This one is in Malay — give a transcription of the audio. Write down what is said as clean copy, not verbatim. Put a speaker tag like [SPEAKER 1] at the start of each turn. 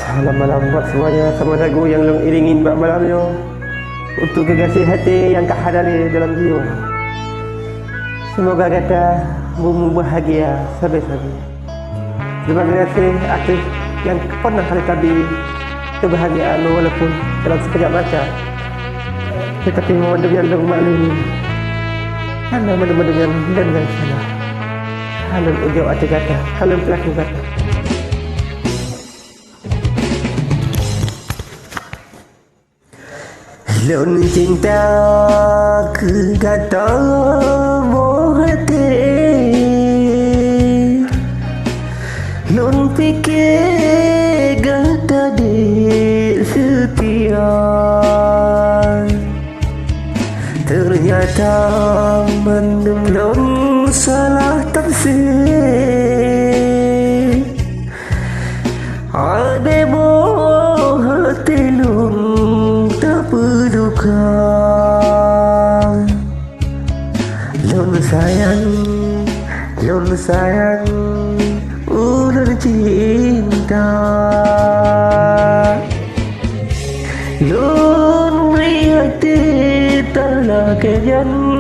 [SPEAKER 1] Salam malam buat semuanya, sama lagu yang long iringin buat malamnya untuk kekasih hati yang kehadari dalam jiwa. Semoga kata bumi bahagia sampai-sampai. Terima kasih atas yang pernah kali tadi kebahagiaan walaupun dalam sekejap mata. Tetapi memandang yang long maklumi anda memandang dan yang salah. Halam ujau hati kata, halam pelaku kata. Lun cinta ke kata hati, lun fikir kata di setia. Ternyata mendung lun salah tafsir. Ada boh hati lun tak pedukan. Lun sayang, ulun cinta. Lun beri hati telah kejan